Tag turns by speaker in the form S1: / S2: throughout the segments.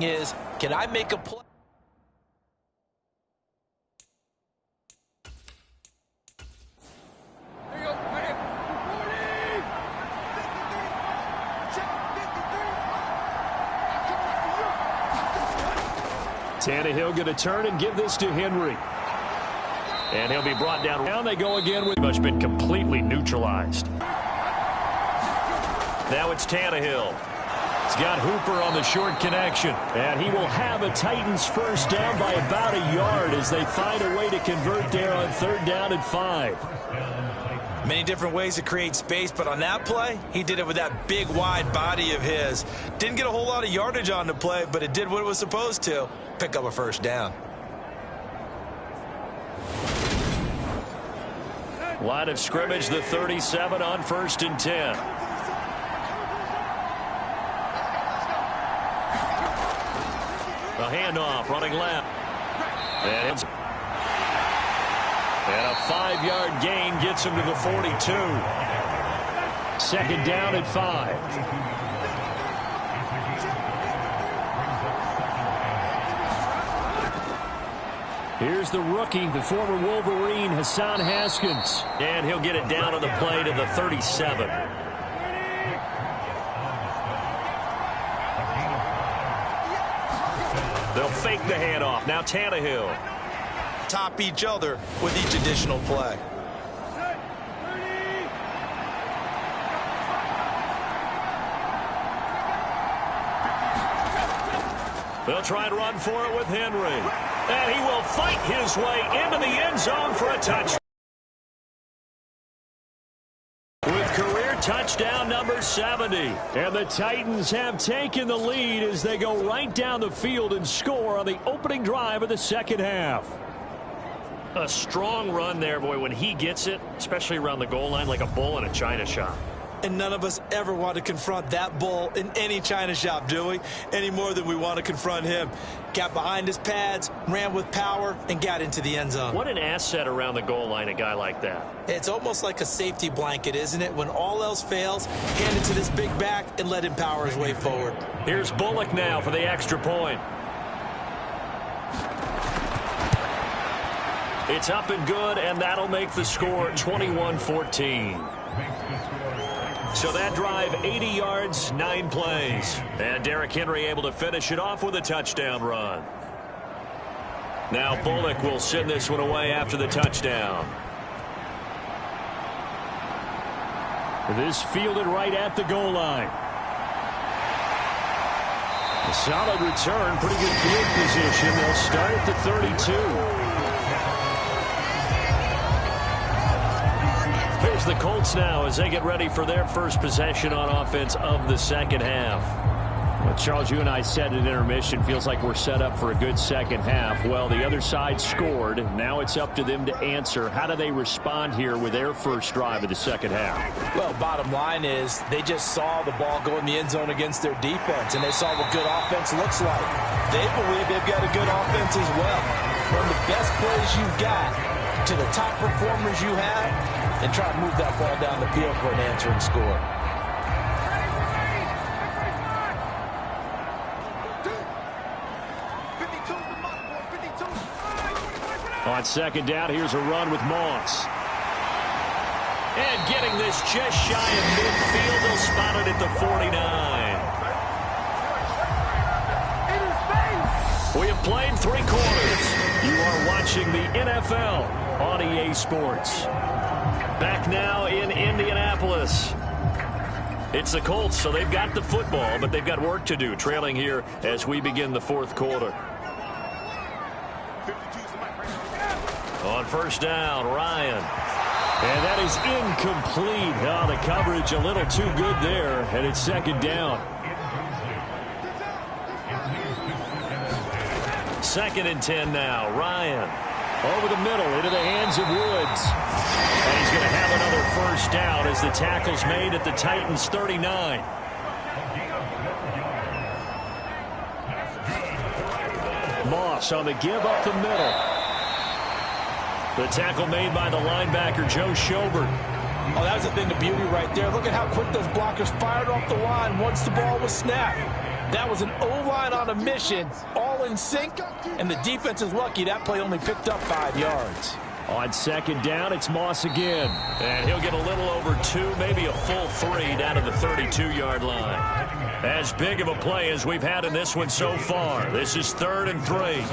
S1: is, can I make a play?
S2: Tannehill going to turn and give this to Henry. And he'll be brought down. Down they go again. With much been completely neutralized. Now it's Tannehill. He's got Hooper on the short connection. And he will have a Titans first down by about a yard as they find a way to convert there on 3rd down and 5.
S1: Many different ways to create space, but on that play, he did it with that big, wide body of his. Didn't get a whole lot of yardage on the play, but it did what it was supposed to. Pick up a first down.
S2: Line of scrimmage, the 37 on 1st and 10. A handoff, running left. And a 5-yard gain gets him to the 42. 2nd down and 5. Here's the rookie, the former Wolverine, Hassan Haskins. And he'll get it down on the play to the 37. They'll fake the handoff. Now Tannehill.
S1: Top each other with each additional play.
S2: They'll try and run for it with Henry. And he will fight his way into the end zone for a touchdown. With career touchdown number 70. And the Titans have taken the lead as they go right down the field and score on the opening drive of the 2nd half. A strong run there, boy, when he gets it, especially around the goal line, like a bull in a china shop.
S1: And none of us ever want to confront that bull in any china shop, do we? Any more than we want to confront him. Got behind his pads, ran with power, and got into the end zone.
S2: What an asset around the goal line, a guy like that.
S1: It's almost like a safety blanket, isn't it? When all else fails, hand it to this big back and let him power his way forward.
S2: Here's Bullock now for the extra point. It's up and good, and that'll make the score 21-14. So that drive, 80 yards, 9 plays. And Derrick Henry able to finish it off with a touchdown run. Now Bullock will send this one away after the touchdown. This fielded right at the goal line. A solid return, pretty good field position. They'll start at the 32. Here's the Colts now as they get ready for their first possession on offense of the 2nd half. Well, Charles, you and I said at intermission, feels like we're set up for a good 2nd half. Well, the other side scored. Now it's up to them to answer. How do they respond here with their first drive of the 2nd half?
S1: Well, bottom line is they just saw the ball go in the end zone against their defense, and they saw what good offense looks like. They believe they've got a good offense as well. One of the best plays you've got to the top performers you have, and try to move that ball down the field for an answering score.
S2: On 2nd down, here's a run with Moss. And getting this just shy of midfield, they'll spot it at the 49. We have played 3 quarters. You are watching the NFL on EA Sports. Back now in Indianapolis. It's the Colts, so they've got the football, but they've got work to do, trailing here as we begin the 4th quarter. On 1st down, Ryan. And that is incomplete. Oh, the coverage a little too good there, and it's 2nd down. 2nd and 10 now, Ryan. Over the middle, into the hands of Woods. And he's going to have another first down as the tackle's made at the Titans' 39. Moss on the give up the middle. The tackle made by the linebacker, Joe Schobert.
S1: Oh, that was a thing of beauty right there. Look at how quick those blockers fired off the line once the ball was snapped. That was an O-line on a mission, all in sync, and the defense is lucky that play only picked up 5 yards.
S2: On second down, it's Moss again. And he'll get a little over 2, maybe a full 3 down to the 32-yard line. As big of a play as we've had in this one so far. This is 3rd and 3.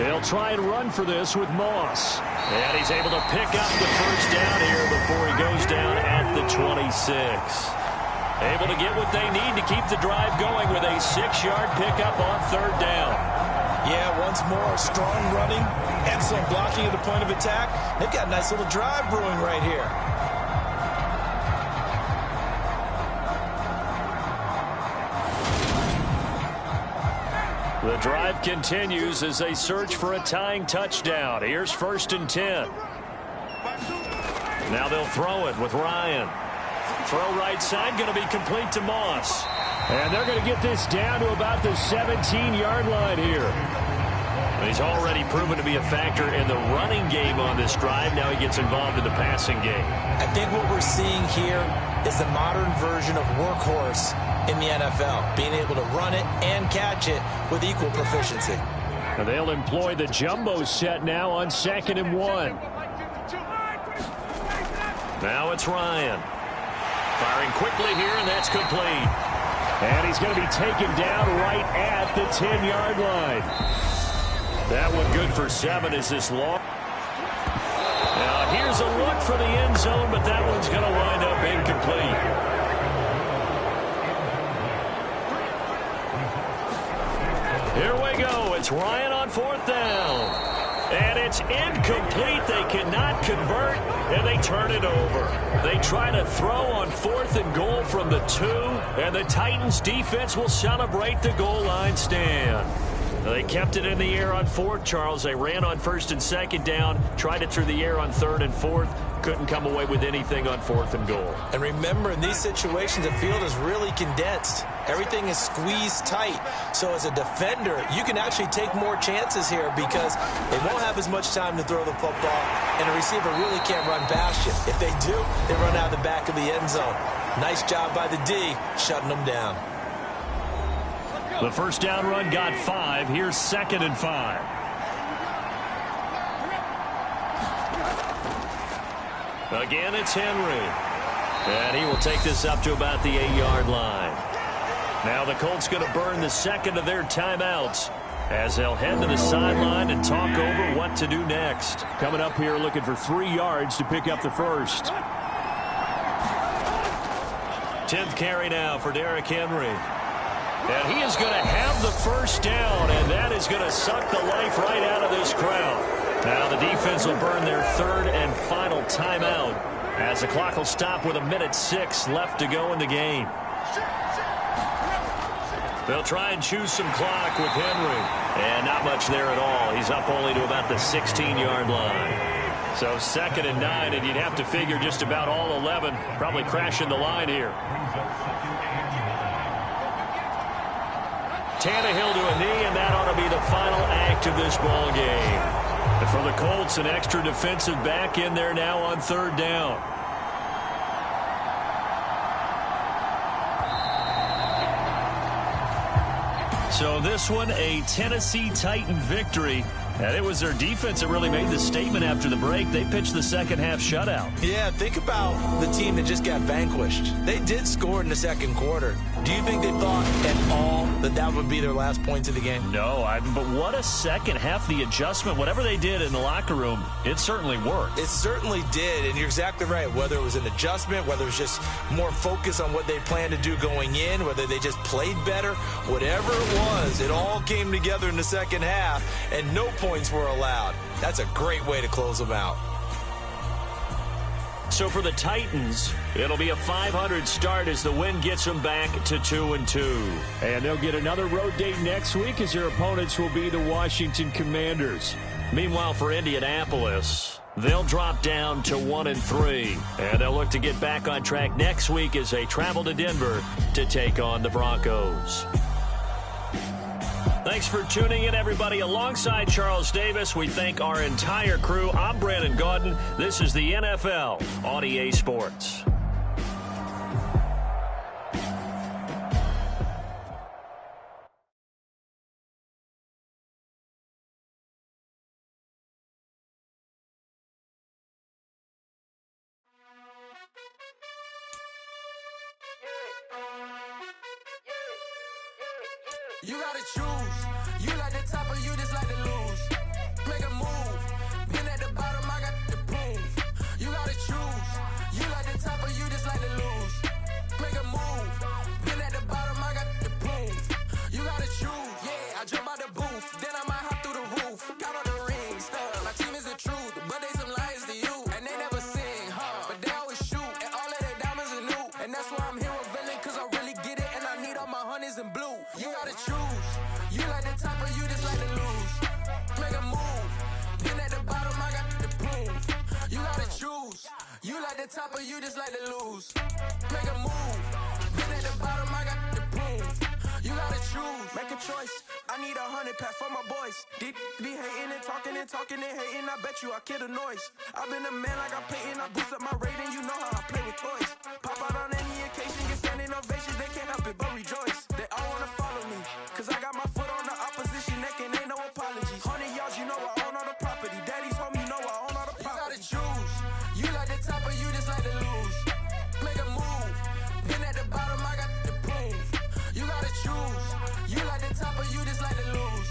S2: They'll try and run for this with Moss. And he's able to pick up the first down here before he goes down at the 26. Able to get what they need to keep the drive going with a 6-yard pickup on 3rd down.
S1: Yeah, once more, strong running, excellent blocking at the point of attack. They've got a nice little drive brewing right here.
S2: The drive continues as they search for a tying touchdown. Here's 1st and 10. Now they'll throw it with Ryan. Throw right side, going to be complete to Moss. And they're going to get this down to about the 17-yard line here. He's already proven to be a factor in the running game on this drive. Now he gets involved in the passing game.
S1: I think what we're seeing here is the modern version of workhorse in the NFL, being able to run it and catch it with equal proficiency.
S2: And they'll employ the jumbo set now on 2nd and 1. Now it's Ryan. Firing quickly here, and that's complete. And he's going to be taken down right at the 10-yard line. That one good for 7 as this long. Now here's a look for the end zone, but that one's going to wind up incomplete. Here we go. It's Ryan on 4th down. And it's incomplete. They cannot convert, and they turn it over. They try to throw on 4th and goal from the 2, and the Titans defense will celebrate the goal line stand. They kept it in the air on 4th, Charles. They ran on 1st and 2nd down, tried it through the air on 3rd and 4th. Couldn't come away with anything on 4th and goal.
S1: And remember, in these situations, the field is really condensed. Everything is squeezed tight. So as a defender, you can actually take more chances here because they won't have as much time to throw the football, and a receiver really can't run past you. If they do, they run out the back of the end zone. Nice job by the D, shutting them down.
S2: The first down run got 5. Here's 2nd and 5. Again, it's Henry. And he will take this up to about the 8-yard line. Now the Colts going to burn the 2nd of their timeouts as they'll head to the sideline and talk over what to do next. Coming up here looking for 3 yards to pick up the first. 10th carry now for Derrick Henry. And he is going to have the first down, and that is going to suck the life right out of this crowd. Now the defense will burn their 3rd and final timeout as the clock will stop with 1:06 left to go in the game. They'll try and choose some clock with Henry. And not much there at all. He's up only to about the 16-yard line. So 2nd and 9, and you'd have to figure just about all 11 probably crashing the line here. Tannehill to a knee, and that ought to be the final act of this ball game. And for the Colts, an extra defensive back in there now on 3rd down. So this one, a Tennessee Titan victory. And it was their defense that really made the statement after the break. They pitched the second half shutout.
S1: Yeah, think about the team that just got vanquished. They did score in the second quarter. Do you think they thought at all that that would be their last points of the game?
S2: No, but what a second half. The adjustment, whatever they did in the locker room, it certainly worked.
S1: It certainly did, and you're exactly right. Whether it was an adjustment, whether it was just more focus on what they planned to do going in, whether they just played better, whatever it was, it all came together in the second half, and no points were allowed. That's a great way to close them out.
S2: So for the Titans, it'll be a 500 start as the win gets them back to 2-2. And they'll get another road date next week as their opponents will be the Washington Commanders. Meanwhile, for Indianapolis, they'll drop down to 1-3. And they'll look to get back on track next week as they travel to Denver to take on the Broncos. Thanks for tuning in, everybody. Alongside Charles Davis, we thank our entire crew. I'm Brandon Gaudin. This is the NFL on EA Sports.
S3: You gotta choose. You like the top or you just like to lose. Make a move. Been at the bottom, I got the proof. You gotta choose. You like the top or you just like to lose. Make a move. Been at the bottom, I got the proof. You gotta choose. Yeah, I jump out the booth. Then I might hop through the roof. Got all the rings. My team is the truth, but they some liars to you. And they never sing, but they always shoot. And all of their diamonds are new. And that's why I'm here revealing, cause I really get it. And I need all my honeys in blue. You gotta choose. You like the top or you just like to lose. Make a move. Been at the bottom, I got the proof. You gotta choose. You like the top or you just like to lose. Make a move. Been at the bottom, I got the proof. You gotta choose. Make a choice. I need 100 pack for my boys. Be hating and talking and hating. I bet you I kill the noise. I've been a man like I'm Peyton. I boost up my rating. You know how I play with toys. Pop out on any occasion, get standing ovations. They can't help it but rejoice. They all wanna follow me, cause I got my foot on the opposition neck and ain't no apologies. 100 yards, you know I own all the property. Daddy's home, you know I own all the property. You gotta choose. You like the top or you just like to lose. Make a move. Been at the bottom, I got the proof. You gotta choose. You like the top or you just like to lose.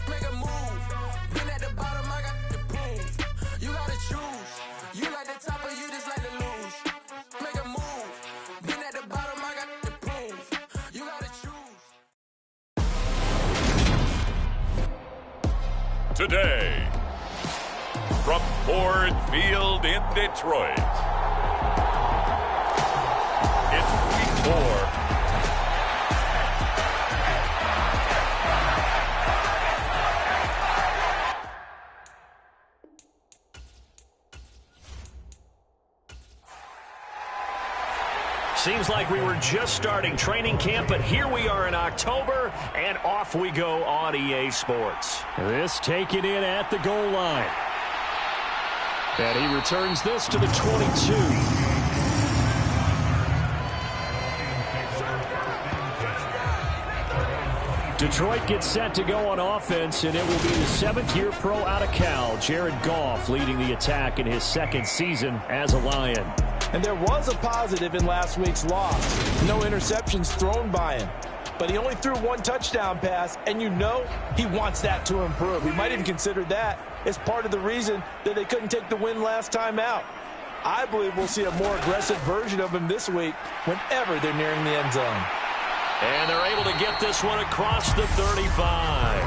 S3: Make a move. Been at the bottom, I got the proof. You gotta choose. You like the top or you just like to lose. Make a move. Been at the bottom, I got the proof. You gotta choose.
S4: Today, from Ford Field in Detroit, it's Week 4.
S2: Seems like we were just starting training camp, but here we are in October, and off we go on EA Sports. This taken in at the goal line. And he returns this to the 22. Detroit gets set to go on offense, and it will be the seventh-year pro out of Cal, Jared Goff, leading the attack in his second season as a Lion.
S1: And there was a positive in last week's loss. No interceptions thrown by him. But he only threw one touchdown pass, and you know he wants that to improve. We might even consider that as part of the reason that they couldn't take the win last time out. I believe we'll see a more aggressive version of him this week whenever they're nearing the end zone.
S2: And they're able to get this one across the 35.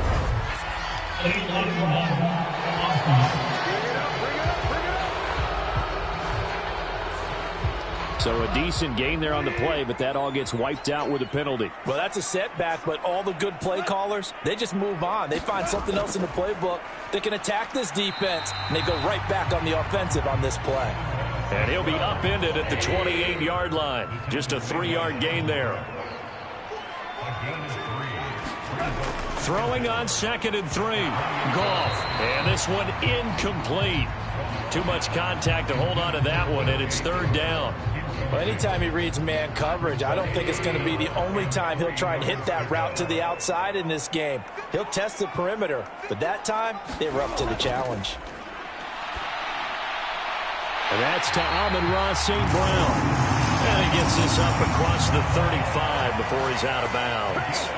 S2: So a decent gain there on the play, but that all gets wiped out with a penalty.
S1: Well, that's a setback, but all the good play callers, they just move on. They find something else in the playbook that can attack this defense, and they go right back on the offensive on this play.
S2: And he'll be upended at the 28-yard line. Just a 3-yard gain there. Throwing on 2nd and 3. Goff. And this one incomplete. Too much contact to hold on to that one, and it's 3rd down.
S1: Well, anytime he reads man coverage, I don't think it's going to be the only time he'll try and hit that route to the outside in this game. He'll test the perimeter, but that time, they were up to the challenge.
S2: And that's to Amon-Ra St. Brown. And he gets this up across the 35 before he's out of bounds.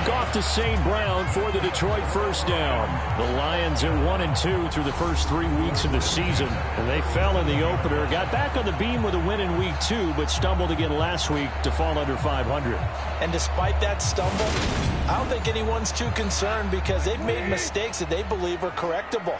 S2: Off to St. Brown for the Detroit first down. The Lions are 1-2 through the first 3 weeks of the season. And they fell in the opener, got back on the beam with a win in week 2, but stumbled again last week to fall under 500.
S1: And despite that stumble, I don't think anyone's too concerned because they've made mistakes that they believe are correctable.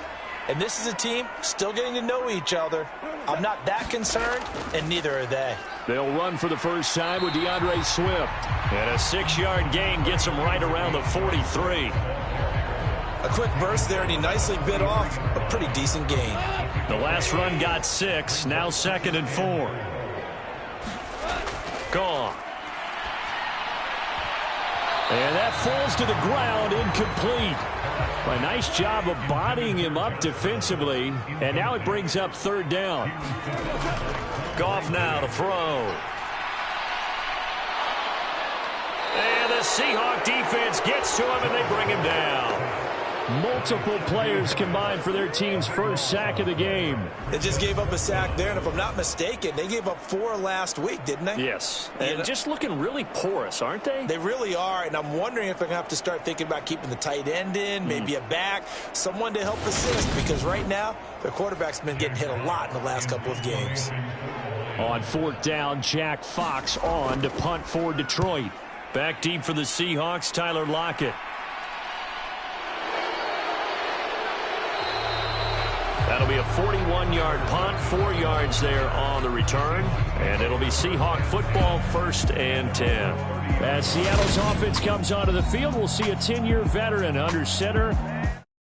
S1: And this is a team still getting to know each other. I'm not that concerned, and neither are they.
S2: They'll run for the first time with DeAndre Swift. And a 6-yard gain gets him right around the 43.
S1: A quick burst there, and he nicely bit off a pretty decent gain.
S2: The last run got 6, now 2nd and 4. Gone. And that falls to the ground, incomplete. A nice job of bodying him up defensively, and now it brings up 3rd down. Goff now to throw. And the Seahawk defense gets to him, and they bring him down. Multiple players combined for their team's first sack of the game.
S1: They just gave up a sack there, and if I'm not mistaken, they gave up 4 last week, didn't they?
S2: Yes, and just looking really porous, aren't they?
S1: They really are, and I'm wondering if they're going to have to start thinking about keeping the tight end in, maybe a back, someone to help assist, because right now, their quarterback's been getting hit a lot in the last couple of games.
S2: On 4th down, Jack Fox on to punt for Detroit. Back deep for the Seahawks, Tyler Lockett. That'll be a 41-yard punt, 4 yards there on the return, and it'll be Seahawk football, 1st and 10. As Seattle's offense comes onto the field, we'll see a 10-year veteran under center,